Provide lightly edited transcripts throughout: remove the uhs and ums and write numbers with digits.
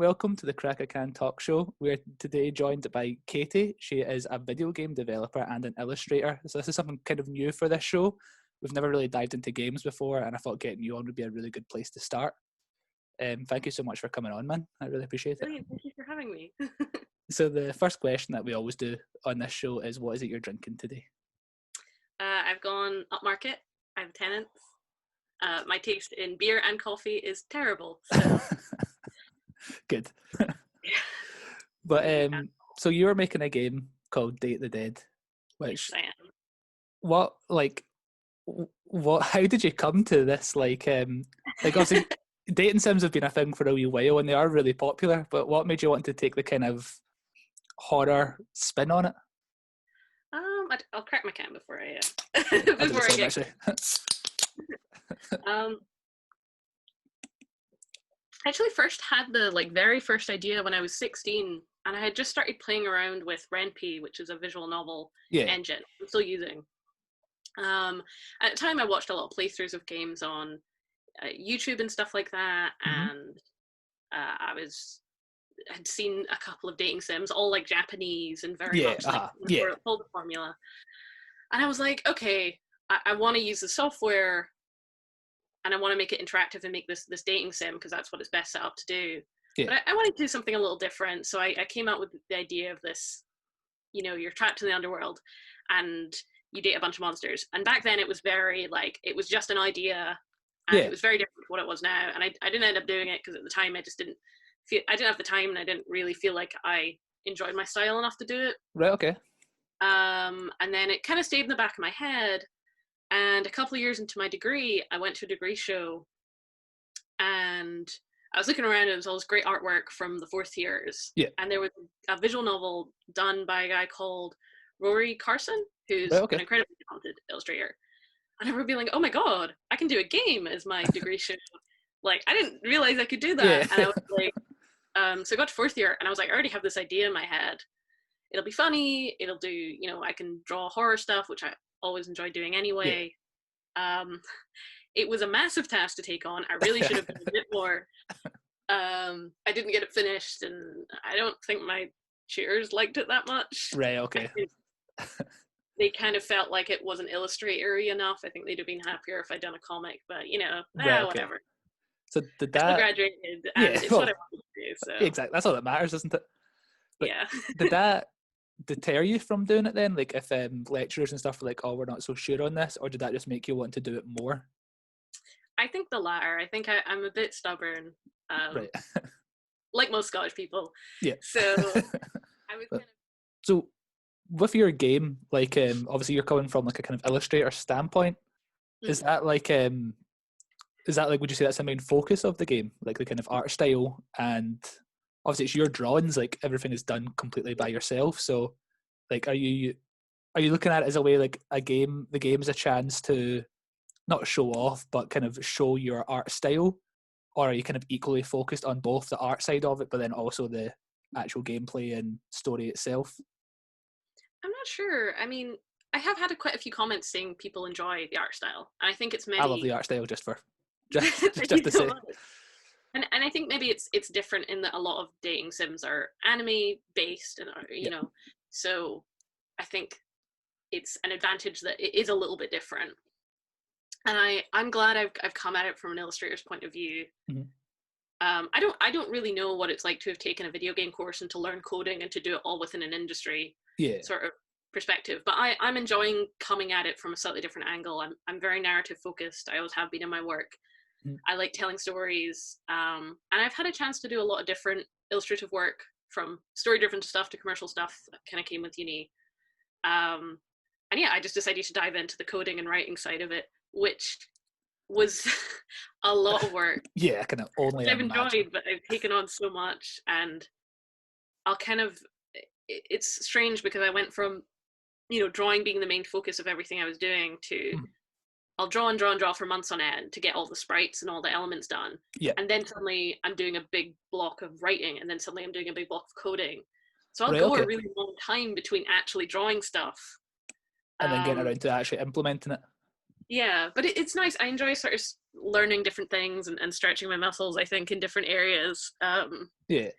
welcome to the Crack a Can Talk Show. We're today joined by Katie. She is a video game developer and an illustrator. So this is something kind of new for this show. We've never really dived into games before, and I thought getting you on would be a really good place to start. Thank you so much for coming on, man. I really appreciate it. Brilliant. Thank you for having me. So the first question that we always do on this show is, what is it you're drinking today? I've gone upmarket. I have tenants. My taste in beer and coffee is terrible. So. Good. But so you were making a game called Date the Dead, which yes, I am. How did you come to this? Obviously dating sims have been a thing for a wee while and they are really popular, but what made you want to take the kind of horror spin on it? I'll crack my can before I I actually first had the very first idea when I was 16, and I had just started playing around with Ren'Py, which is a visual novel engine I'm still using. At the time I watched a lot of playthroughs of games on YouTube and stuff like that, and had seen a couple of dating sims, all Japanese and very much follow the formula. And I was like, okay, I want to use the software and I want to make it interactive and make this dating sim because that's what it's best set up to do. Yeah. But I wanted to do something a little different. So I came up with the idea of this, you're trapped in the underworld and you date a bunch of monsters. And back then it was very it was just an idea and it was very different from what it was now. And I didn't end up doing it because at the time I didn't have the time and I didn't really feel like I enjoyed my style enough to do it. Right, okay. And then it kind of stayed in the back of my head. And a couple of years into my degree, I went to a degree show and I was looking around and there was all this great artwork from the fourth years. Yeah. And there was a visual novel done by a guy called Rory Carson, who's an incredibly talented illustrator. And I remember being like, oh my God, I can do a game as my degree show. I didn't realize I could do that. Yeah. And I was like, so I got to fourth year and I was like, I already have this idea in my head. It'll be funny. It'll do, I can draw horror stuff, which I always enjoy doing anyway. Yeah. It was a massive task to take on. I really should have done a bit more. I didn't get it finished and I don't think my tutors liked it that much. Right, okay. They kind of felt like it wasn't illustrator-y enough. I think they'd have been happier if I'd done a comic, but whatever. So did that... I still graduated and it's what I wanted to do. So. Exactly, that's all that matters, isn't it? But yeah. Did that deter you from doing it then? If lecturers and stuff were like, oh, we're not so sure on this, or did that just make you want to do it more? I think the latter. I think I'm a bit stubborn, right. like most Scottish people. Yeah. So I was kind of... So with your game, obviously you're coming from a kind of illustrator standpoint. Mm-hmm. Is that would you say that's the main focus of the game, the kind of art style? And obviously it's your drawings, everything is done completely by yourself. So are you looking at it as a way the game is a chance to not show off but kind of show your art style, or are you kind of equally focused on both the art side of it but then also the actual gameplay and story itself? I'm not sure. I mean, I have had quite a few comments saying people enjoy the art style, and I think it's maybe... I love the art style just to say. And I think maybe it's different in that a lot of dating sims are anime based and so I think it's an advantage that it is a little bit different. And I'm glad I've come at it from an illustrator's point of view. Mm-hmm. I don't really know what it's like to have taken a video game course and to learn coding and to do it all within an industry sort of perspective. But I'm enjoying coming at it from a slightly different angle. I'm very narrative focused. I always have been in my work. I like telling stories, and I've had a chance to do a lot of different illustrative work, from story-driven stuff to commercial stuff that kind of came with uni. And yeah, I just decided to dive into the coding and writing side of it, which was a lot of work. Yeah, I can only I've imagine. enjoyed, but I've taken on so much, and it's strange because I went from, drawing being the main focus of everything I was doing to I'll draw and draw and draw for months on end to get all the sprites and all the elements done. Yeah. And then suddenly I'm doing a big block of writing, and then suddenly I'm doing a big block of coding. So I'll go a really long time between actually drawing stuff. And then getting around to actually implementing it. Yeah, but it's nice. I enjoy sort of learning different things and stretching my muscles, I think, in different areas. Yeah.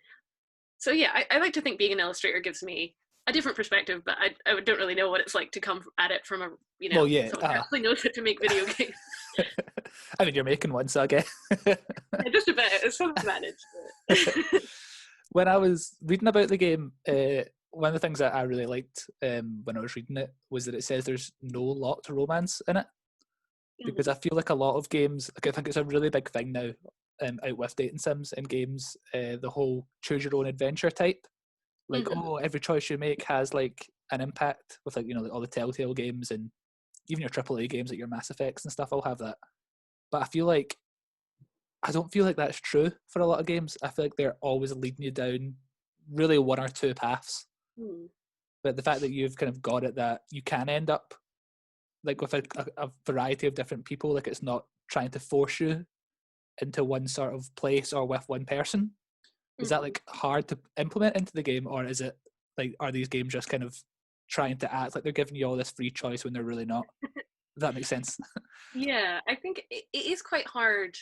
So yeah, I like to think being an illustrator gives me a different perspective, but I don't really know what it's like to come at it from a, Well, yeah. someone who actually knows how to make video games. I mean, you're making one, so I guess. Yeah, just a bit. It's fun to manage. When I was reading about the game, one of the things that I really liked when I was reading it was that it says there's no locked romance in it. Because I feel like a lot of games, like I think it's a really big thing now out with dating sims in games, the whole choose your own adventure type. Like, oh, every choice you make has like an impact with like, like all the Telltale games and even your AAA games like your Mass Effects and stuff, I'll have that. But I don't feel like that's true for a lot of games. I feel like they're always leading you down really one or two paths. But the fact that you've kind of got it that you can end up like with a variety of different people, like it's not trying to force you into one sort of place or with one person. Is that like hard to implement into the game, or is it like, are these games just kind of trying to act like they're giving you all this free choice when they're really not? Does that make sense? Yeah, I think it is quite hard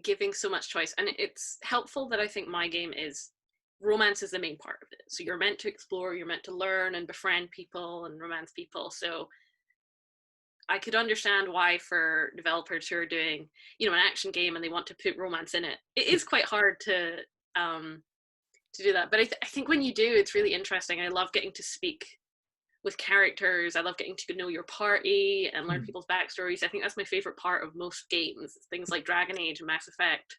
giving so much choice, and it's helpful that I think my game is romance is the main part of it. So you're meant to explore, you're meant to learn and befriend people and romance people. So I could understand why for developers who are doing, an action game and they want to put romance in it, it is quite hard to do that. But I think when you do, it's really interesting. I love getting to speak with characters. I love getting to know your party and learn people's backstories. I think that's my favorite part of most games. Things like Dragon Age and Mass Effect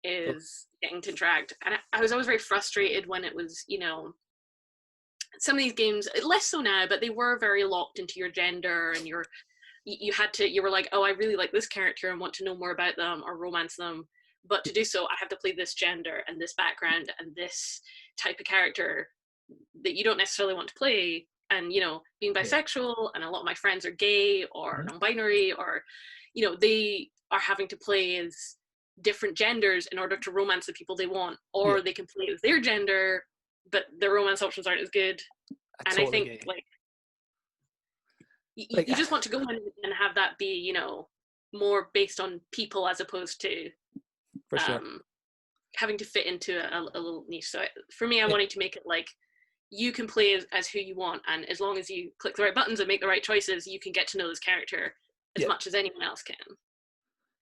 is getting to interact. And I was always very frustrated when it was, some of these games, less so now, but they were very locked into your gender, and you were like, oh, I really like this character and want to know more about them or romance them. But to do so, I have to play this gender and this background and this type of character that you don't necessarily want to play. And, being bisexual, and a lot of my friends are gay or non-binary, or, they are having to play as different genders in order to romance the people they want, or they can play as their gender, but their romance options aren't as good. I think, like, you just want to go in and have that be, more based on people as opposed to for sure. Having to fit into a little niche. So for me, I wanted to make it like you can play as who you want, and as long as you click the right buttons and make the right choices, you can get to know this character as much as anyone else can.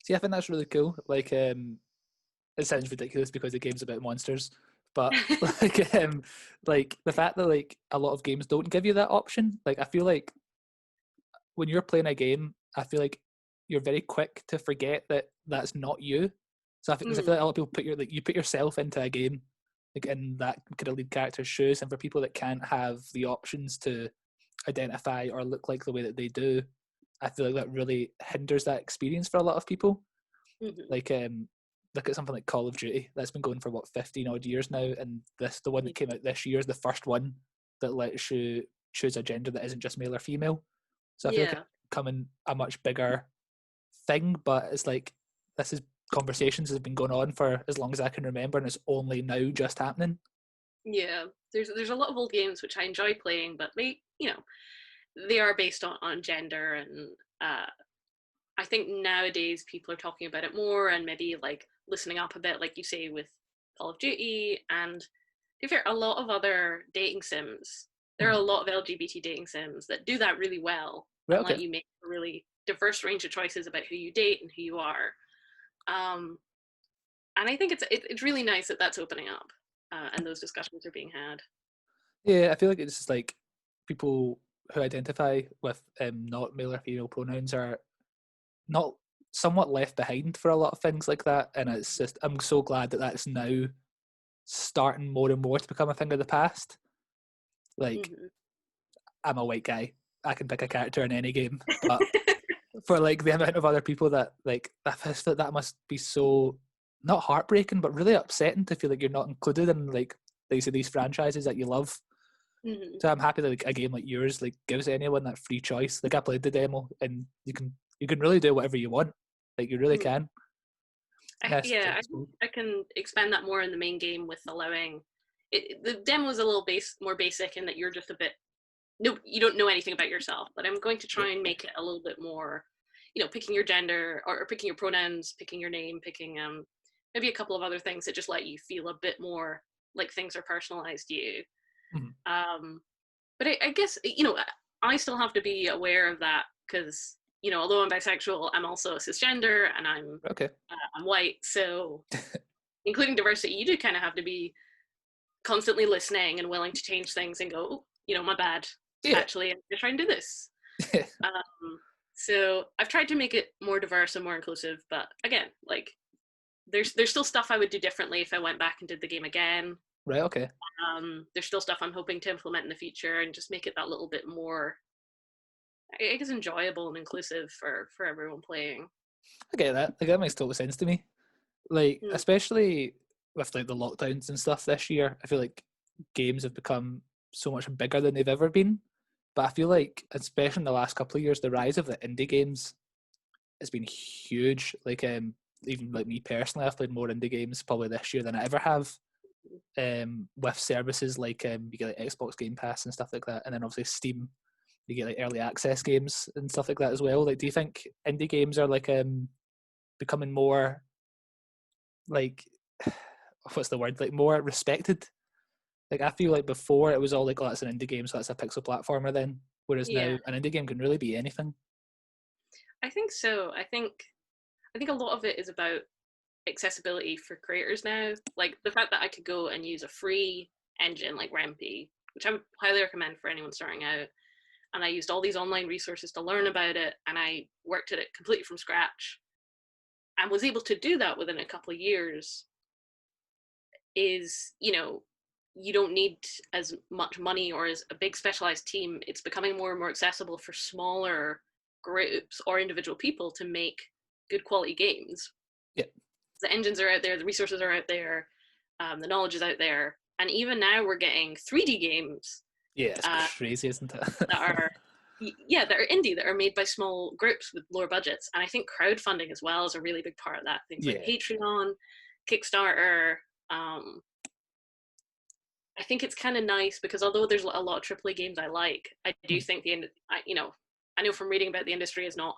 See, I think that's really cool. Like, it sounds ridiculous because the game's about monsters, but like the fact that like a lot of games don't give you that option. Like, I feel like when you're playing a game, I feel like you're very quick to forget that that's not you. So I feel like a lot of people you put yourself into a game, like in that kind of lead character's shoes, and for people that can't have the options to identify or look like the way that they do, I feel like that really hinders that experience for a lot of people. Like, look at something like Call of Duty that's been going for 15 odd years now, and the one that came out this year is the first one that lets you choose a gender that isn't just male or female. So I feel like it's becoming a much bigger thing, but it's like this is conversations have been going on for as long as I can remember, and it's only now just happening. Yeah, there's a lot of old games which I enjoy playing, but they they are based on gender, and I think nowadays people are talking about it more and maybe like listening up a bit, like you say with Call of Duty, and to be fair, a lot of other dating sims. There are a lot of LGBT dating sims that do that really well and let you make a really diverse range of choices about who you date and who you are. And I think it's really nice that that's opening up and those discussions are being had. Yeah, I feel like it's just like people who identify with not male or female pronouns are not somewhat left behind for a lot of things like that, and it's just I'm so glad that that's now starting more and more to become a thing of the past. Like, I'm a white guy, I can pick a character in any game, but for like the amount of other people that like that must be so not heartbreaking but really upsetting to feel like you're not included in like these franchises that you love. So I'm happy that like a game like yours like gives anyone that free choice. Like, I played the demo and you can really do whatever you want. Like, you really can. I can expand that more in the main game with allowing it. The demo is a little more basic in that you're just a bit no, you don't know anything about yourself, but I'm going to try and make it a little bit more, picking your gender or picking your pronouns, picking your name, picking maybe a couple of other things that just let you feel a bit more like things are personalized to you. Mm-hmm. But I guess, I still have to be aware of that because, although I'm bisexual, I'm also cisgender and I'm white. So including diversity, you do kind of have to be constantly listening and willing to change things and go, oh, my bad. Yeah. Actually, I'm going to try and do this. So I've tried to make it more diverse and more inclusive. But again, like, there's still stuff I would do differently if I went back and did the game again. Right, okay. There's still stuff I'm hoping to implement in the future and just make it that little bit more, I guess, enjoyable and inclusive for everyone playing. I get that. Like, that makes total sense to me. Like, especially with like the lockdowns and stuff this year, I feel like games have become so much bigger than they've ever been. But I feel like, especially in the last couple of years, the rise of the indie games has been huge. Like, even like me personally, I've played more indie games probably this year than I ever have. With services like you get like Xbox Game Pass and stuff like that, and then obviously Steam, you get like early access games and stuff like that as well. Like, do you think indie games are like becoming more like what's the word, like more respected? Like, I feel like before it was all like, oh, that's an indie game, so that's a pixel platformer then, whereas now an indie game can really be anything. I think so. I think a lot of it is about accessibility for creators now. Like the fact that I could go and use a free engine like Rempy, which I would highly recommend for anyone starting out, and I used all these online resources to learn about it, and I worked at it completely from scratch and was able to do that within a couple of years, is, you don't need as much money or as a big specialized team. It's becoming more and more accessible for smaller groups or individual people to make good quality games. Yeah. The engines are out there, the resources are out there, the knowledge is out there, and even now we're getting 3D games. Yeah, it's crazy, isn't it? that are indie, that are made by small groups with lower budgets. And I think crowdfunding as well is a really big part of that. Things like Patreon, Kickstarter. I think it's kind of nice because although there's a lot of AAA games I like, I do think I know from reading about the industry is not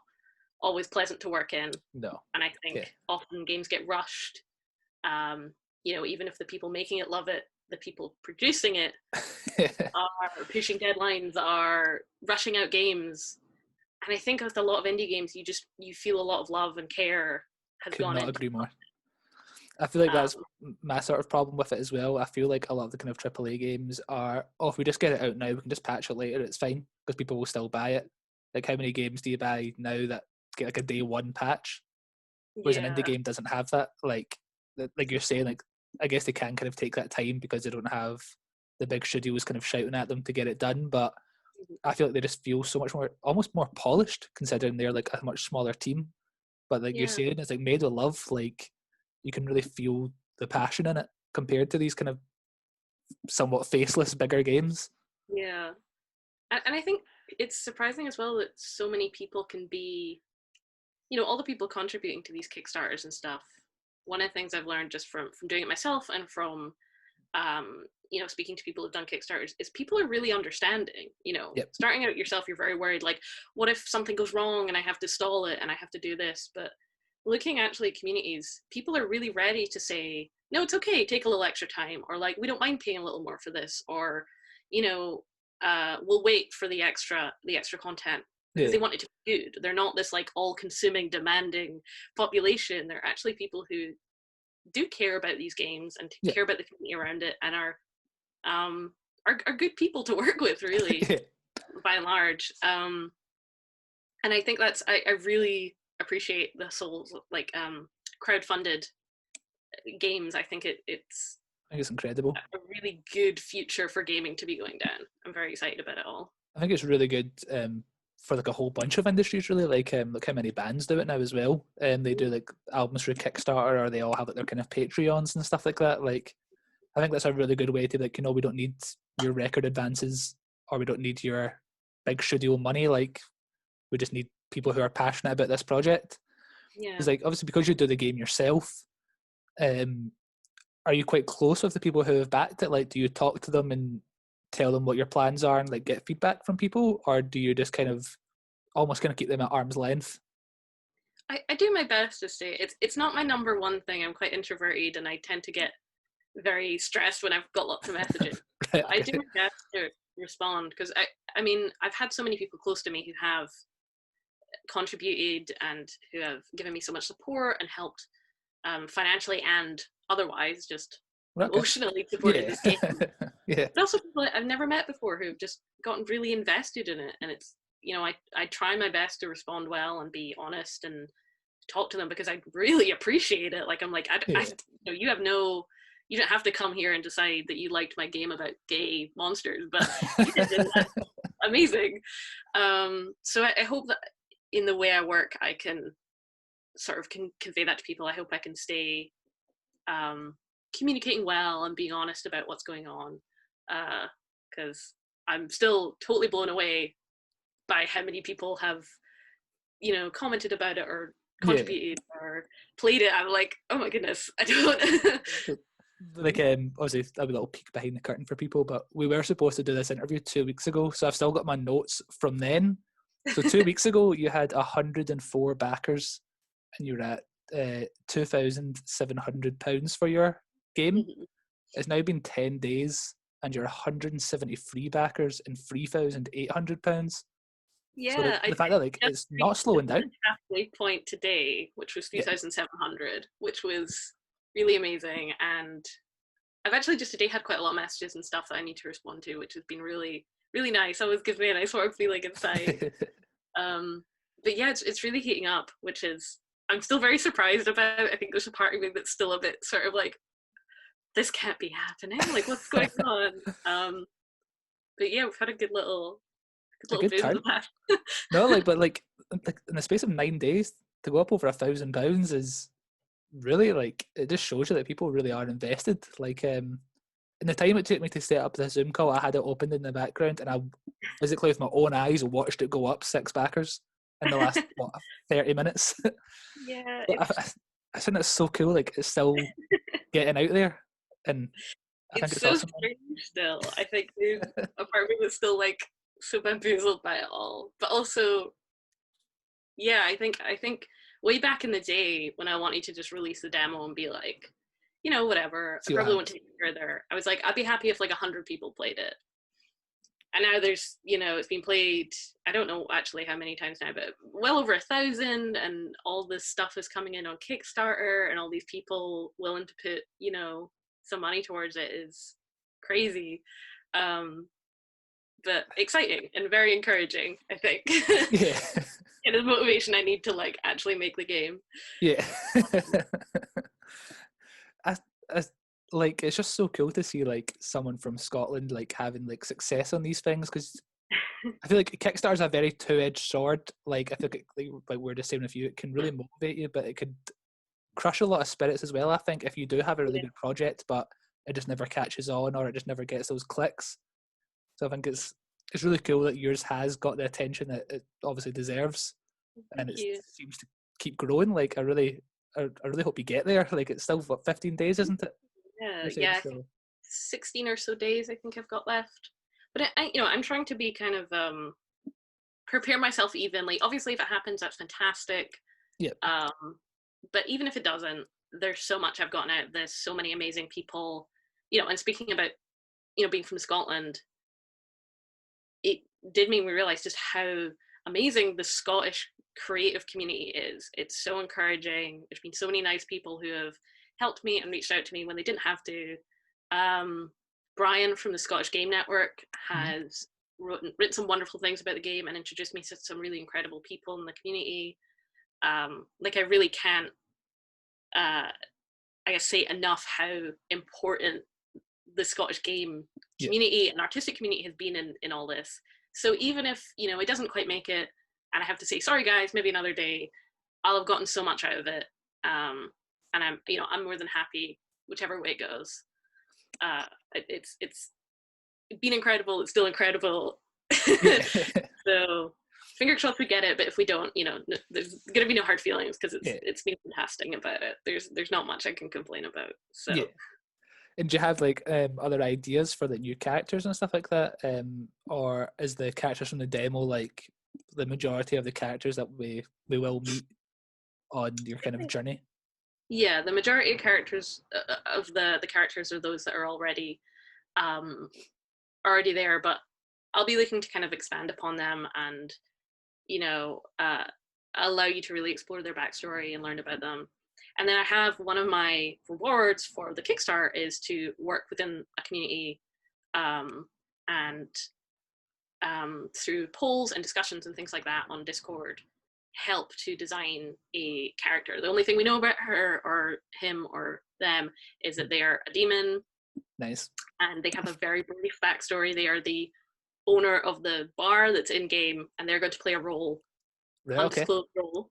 always pleasant to work in. No. And I think often games get rushed. Even if the people making it love it, the people producing it are pushing deadlines, are rushing out games. And I think with a lot of indie games, you feel a lot of love and care has gone into. Could not agree more. I feel like that's my sort of problem with it as well. I feel like a lot of the kind of AAA games are, if we just get it out now, we can just patch it later, it's fine, because people will still buy it. Like, how many games do you buy now that get like a day one patch? Whereas an indie game doesn't have that. Like you're saying, like, I guess they can kind of take that time because they don't have the big studios kind of shouting at them to get it done. But I feel like they just feel so much more, almost more polished, considering they're like a much smaller team. But like you're saying, it's like made with love. Like, you can really feel the passion in it compared to these kind of somewhat faceless bigger games. Yeah. And I think it's surprising as well that so many people can be, all the people contributing to these Kickstarters and stuff. One of the things I've learned just from doing it myself and from, speaking to people who've done Kickstarters is people are really understanding. Starting out yourself, you're very worried, like, what if something goes wrong and I have to stall it and I have to do this? But looking actually at communities, people are really ready to say, no, it's okay, take a little extra time, or like, we don't mind paying a little more for this, or, we'll wait for the extra content, because they want it to be good. They're not this like all-consuming, demanding population. They're actually people who do care about these games and care about the community around it, and are good people to work with, really, by and large. And I think that's I really appreciate the souls like crowdfunded games. I think it's incredible. A really good future for gaming to be going down. I'm very excited about it all. I think it's really good for like a whole bunch of industries, really. Like look how many bands do it now as well. They do like albums through Kickstarter, or they all have like their kind of Patreons and stuff like that. Like, I think that's a really good way to, like, we don't need your record advances, or we don't need your big studio money. Like, we just need people who are passionate about this project. Yeah. It's like, obviously, because you do the game yourself, are you quite close with the people who have backed it? Like, do you talk to them and tell them what your plans are and like get feedback from people, or do you just kind of almost kind of keep them at arm's length? I do my best to stay. It's not my number one thing. I'm quite introverted, and I tend to get very stressed when I've got lots of messages. Right, I do my best to respond, because I mean, I've had so many people close to me who have contributed and who have given me so much support and helped financially and otherwise, just okay. emotionally supported Yeah. this game. Yeah. But also people I've never met before who've just gotten really invested in it, and it's, you know, I try my best to respond well and be honest and talk to them, because I really appreciate it. Like, I'm like, Yeah. you know, you don't have to come here and decide that you liked my game about gay monsters, but you did, and that's amazing. So I hope that in the way I work, I can sort of convey that to people. I hope I can stay communicating well and being honest about what's going on, because I'm still totally blown away by how many people have, you know, commented about it or contributed or played it. I'm like, oh my goodness, I don't. Like, obviously, a little peek behind the curtain for people, but we were supposed to do this interview 2 weeks ago, so I've still got my notes from then. So 2 weeks ago, you had 104 backers, and you're at £2,700 for your game. Mhm. It's now been 10 days, and you're 173 backers and £3,800. Yeah, So the fact that like it's not slowing down. Halfway point today, which was 3,700, which was really amazing. And I've actually just today had quite a lot of messages and stuff that I need to respond to, which has been really, really nice. Always gives me a nice warm feeling inside. But yeah, it's really heating up, which is, I'm still very surprised about. I think there's a part of me that's still a bit sort of like, this can't be happening. Like, what's going on? But yeah, we've had a good little boom in the past. No, like, but like in the space of 9 days to go up over £1,000 is really, like, it just shows you that people really are invested. Like, in the time it took me to set up the Zoom call, I had it opened in the background, and I physically with my own eyes watched it go up 6 backers in the last 30 minutes. Yeah, I think that's so cool. Like, it's still getting out there, and I think it's it's so awesome. strange still. I think there's a part of me that's still like so bamboozled by it all, but also, yeah, I think way back in the day when I wanted to just release the demo and be like, you know, whatever, I probably won't take it further. I was like, I'd be happy if like 100 people played it. And now there's, you know, it's been played, I don't know actually how many times now, but well over 1,000, and all this stuff is coming in on Kickstarter, and all these people willing to put, you know, some money towards it is crazy. But exciting and very encouraging, I think. Yeah. It is motivation I need to like actually make the game. Yeah. I like, it's just so cool to see like someone from Scotland like having like success on these things, because I feel like Kickstarter's a very two-edged sword. Like, I think like we're just saying with you, it can really motivate you, but it could crush a lot of spirits as well. I think if you do have a really good project, but it just never catches on, or it just never gets those clicks. So I think it's really cool that yours has got the attention that it obviously deserves, and it seems to keep growing. Like, I really hope you get there. Like, it's still what, 15 days, isn't it? Yeah, so. 16 or so days I think I've got left. But I'm trying to be kind of prepare myself evenly. Obviously, if it happens, that's fantastic. Yeah. But even if it doesn't, there's so much I've gotten out of this. So many amazing people. And speaking about being from Scotland, it did make me realize just how amazing the Scottish creative community is. It's so encouraging. There's been so many nice people who have helped me and reached out to me when they didn't have to. Brian from the Scottish Game Network has written some wonderful things about the game and introduced me to some really incredible people in the community. Like, I really can't I guess say enough how important the Scottish game community and artistic community has been in all this. So even if it doesn't quite make it, and I have to say sorry guys, maybe another day, I'll have gotten so much out of it, and I'm more than happy whichever way it goes. It's been incredible. It's still incredible. So fingers crossed we get it, but if we don't, there's gonna be no hard feelings, because it's been fantastic about it. There's not much I can complain about. So And do you have like other ideas for the new characters and stuff like that, or is the characters from the demo like the majority of the characters that we will meet on your kind of journey? Yeah, the majority of characters of the characters are those that are um, already there, but I'll be looking to kind of expand upon them and allow you to really explore their backstory and learn about them. And then I have one of my rewards for the Kickstarter is to work within a community and through polls and discussions and things like that on Discord, help to design a character. The only thing we know about her or him or them is that they are a demon. Nice. And they have a very brief backstory. They are the owner of the bar that's in game, and they're going to play a role, undisclosed role,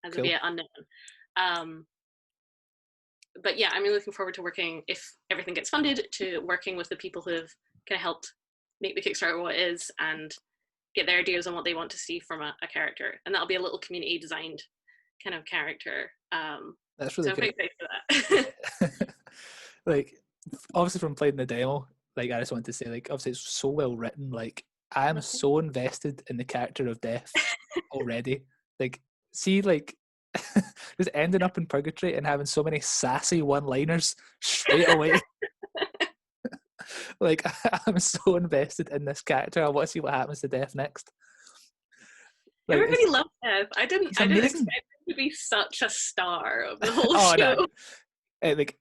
as of yet unknown. But yeah, I'm really looking forward to working, if everything gets funded, to working with the people who have kind of helped make the Kickstarter what it is and get their ideas on what they want to see from a character. And that'll be a little community designed kind of character. That's really so good. I'm quite excited for that. Like, obviously from playing the demo, like I just wanted to say, like, obviously it's so well written. Like, I am so invested in the character of Death already. Like, see, like, just ending up in purgatory and having so many sassy one-liners straight away. Like, I'm so invested in this character. I want to see what happens to Death next. Like, everybody loves Death. I didn't expect him to be such a star of the whole show. No. Like,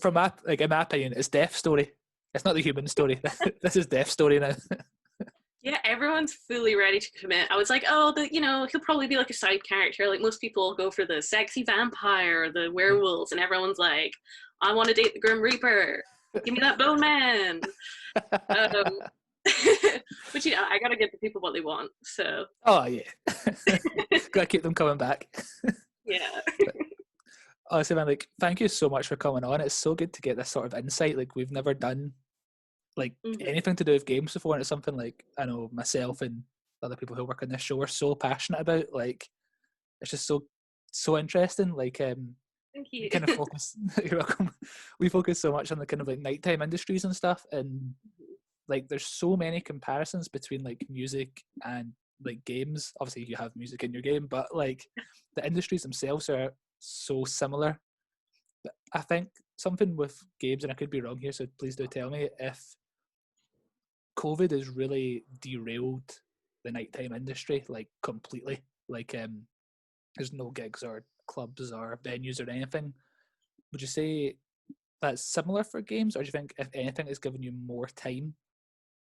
from my, like, in my opinion, it's Death's story. It's not the human story. This is Death's story now. Yeah, everyone's fully ready to commit. I was like, oh, he'll probably be like a side character. Like most people go for the sexy vampire or the werewolves, and everyone's like, I want to date the Grim Reaper. Give me that bone man. But I gotta give the people what they want. So. Oh yeah, gotta keep them coming back. Yeah. Honestly, man, like, thank you so much for coming on. It's so good to get this sort of insight. Like, we've never done like anything to do with games before, and it's something like I know myself and other people who work on this show are so passionate about. Like, it's just so interesting. Like, thank you. Kind of focus. You're welcome. We focus so much on the kind of like nighttime industries and stuff, and like there's so many comparisons between like music and like games. Obviously, you have music in your game, but like the industries themselves are so similar. But I think something with games, and I could be wrong here, so please do tell me if COVID has really derailed the nighttime industry like completely. Like, there's no gigs or clubs or venues or anything. Would you say that's similar for games, or do you think if anything it's given you more time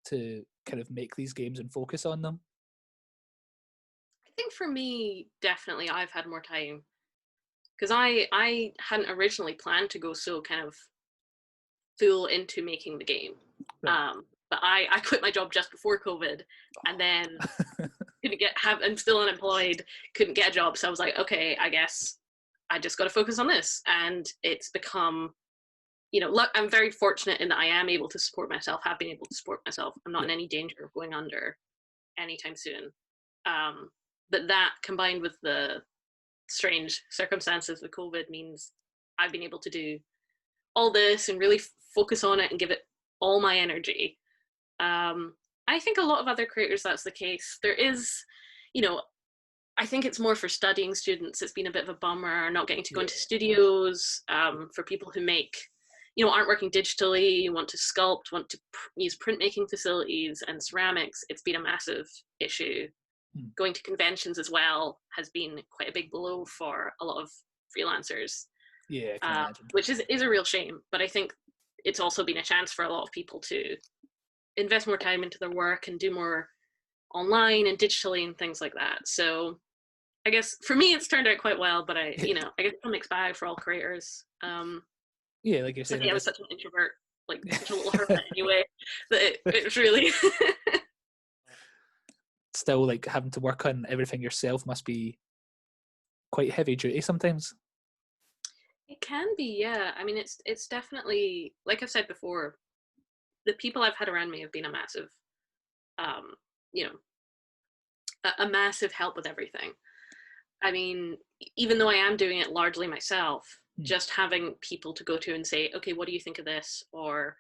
to kind of make these games and focus on them? I think for me, definitely I've had more time because I hadn't originally planned to go so kind of full into making the game. Right. But I quit my job just before COVID, and then I'm still unemployed, couldn't get a job. So I was like, okay, I guess I just got to focus on this. And it's become, I'm very fortunate in that I am able to support myself, have been able to support myself. I'm not in any danger of going under anytime soon. But that combined with the strange circumstances with COVID means I've been able to do all this and really focus on it and give it all my energy. I think a lot of other creators that's the case. There is, I think it's more for studying students. It's been a bit of a bummer not getting to go into studios. For people who make, aren't working digitally, want to sculpt, want to use printmaking facilities and ceramics. It's been a massive issue. Going to conventions as well has been quite a big blow for a lot of freelancers. Yeah, I can imagine. Which is a real shame. But I think it's also been a chance for a lot of people to invest more time into their work and do more online and digitally and things like that. So I guess for me it's turned out quite well, but I guess it's a mixed bag for all creators. Yeah, like you're saying, I was such an introvert, like such a little hermit anyway, that it was really still like having to work on everything yourself must be quite heavy duty sometimes. It can be, yeah. I mean, it's definitely, like I've said before, the people I've had around me have been a massive, a massive help with everything. I mean, even though I am doing it largely myself, just having people to go to and say, okay, what do you think of this? Or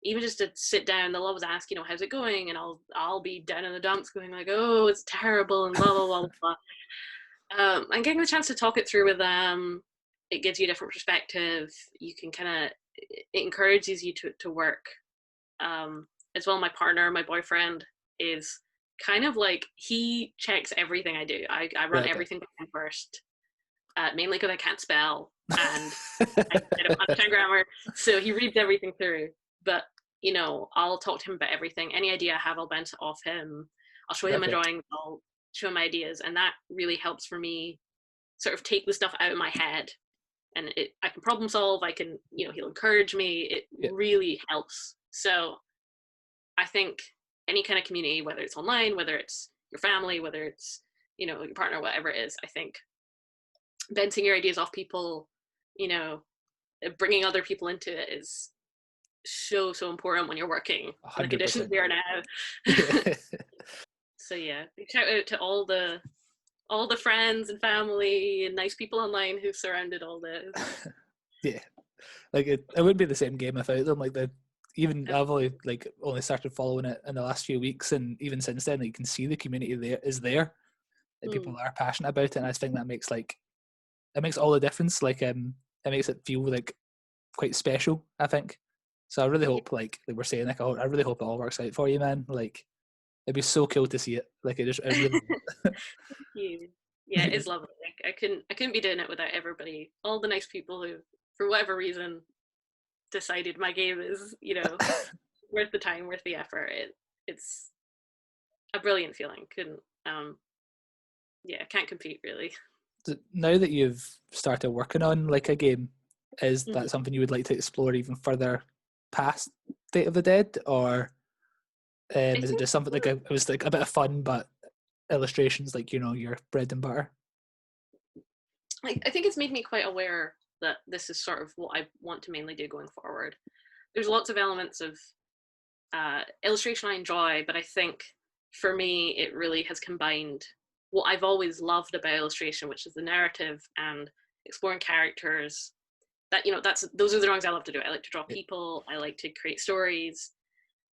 even just to sit down, they'll always ask, how's it going? And I'll be down in the dumps going like, oh, it's terrible and blah, blah, blah, blah. And getting the chance to talk it through with them, it gives you a different perspective. You can it encourages you to work. As well, my partner, my boyfriend, is kind of like, he checks everything I do. I run everything by him first, mainly because I can't spell and I don't understand grammar. So he reads everything through. But, I'll talk to him about everything. Any idea I have, I'll bounce it off him. I'll show him my drawings. I'll show him my ideas. And that really helps for me sort of take the stuff out of my head. And I can problem solve. I can, he'll encourage me. It really helps. So I think any kind of community, whether it's online, whether it's your family, whether it's, your partner, whatever it is, I think bouncing your ideas off people, bringing other people into it is so important when you're working 100%. In the conditions we are now. So yeah, shout out to all the friends and family and nice people online who've surrounded all this. Yeah, like it wouldn't be the same game without them. Like I've only started following it in the last few weeks, and even since then, you can see the community there. Like people are passionate about it, and I think that makes it makes all the difference. Like it makes it feel like quite special, I think. So I really hope, like we're saying, like I really hope it all works out for you, man. Like it'd be so cool to see it. Like it really. Thank you. Yeah, it is lovely. Like I couldn't be doing it without everybody, all the nice people who, for whatever reason, decided my game is, worth the time, worth the effort. It's a brilliant feeling. Can't compete really. Now that you've started working on like a game, is that something you would like to explore even further past Date of the Dead, or is it just something it was like a bit of fun, but illustrations like your bread and butter? I think it's made me quite aware that this is sort of what I want to mainly do going forward. There's lots of elements of illustration I enjoy, but I think for me it really has combined what I've always loved about illustration, which is the narrative and exploring characters. That those are the drawings I love to do. I like to draw people. I like to create stories,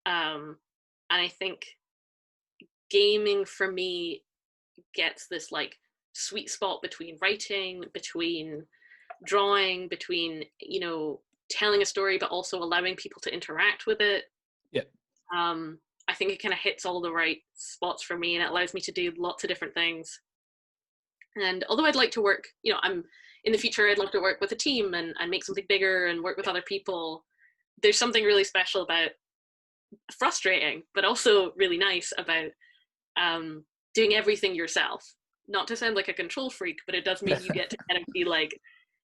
and I think gaming for me gets this like sweet spot between writing, between drawing, between telling a story, but also allowing people to interact with it. I think it kind of hits all the right spots for me, and it allows me to do lots of different things. And although I'd like to work, I'm in the future, I'd love to work with a team and make something bigger and work with other people. There's something really special about, frustrating, but also really nice about doing everything yourself. Not to sound like a control freak, but it does mean you get to kind of be like,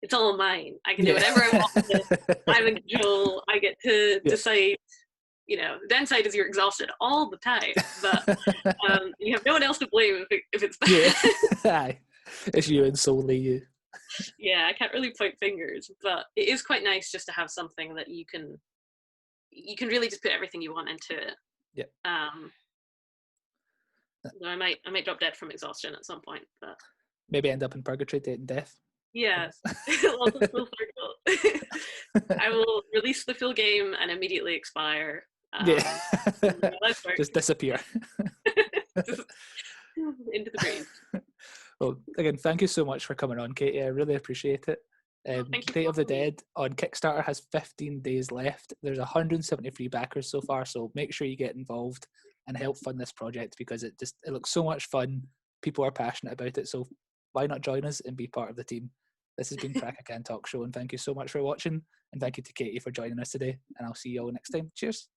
it's all mine. I can do whatever I want with it. I'm in control. I get to decide. The downside is you're exhausted all the time, but you have no one else to blame if it's bad. It's you and solely you. Yeah, I can't really point fingers, but it is quite nice just to have something that you can really just put everything you want into it. So I might drop dead from exhaustion at some point, but maybe end up in purgatory, dating death. Yeah, lots of full circle. I will release the full game and immediately expire. Just disappear. Just into the grave. Well, again, thank you so much for coming on, Katie. I really appreciate it. Date of the Dead on Kickstarter has 15 days left. There's 173 backers so far, so make sure you get involved and help fund this project, because it looks so much fun. People are passionate about it, so why not join us and be part of the team? This has been Crack I Can Talk Show, and thank you so much for watching, and thank you to Katie for joining us today, and I'll see you all next time. Cheers.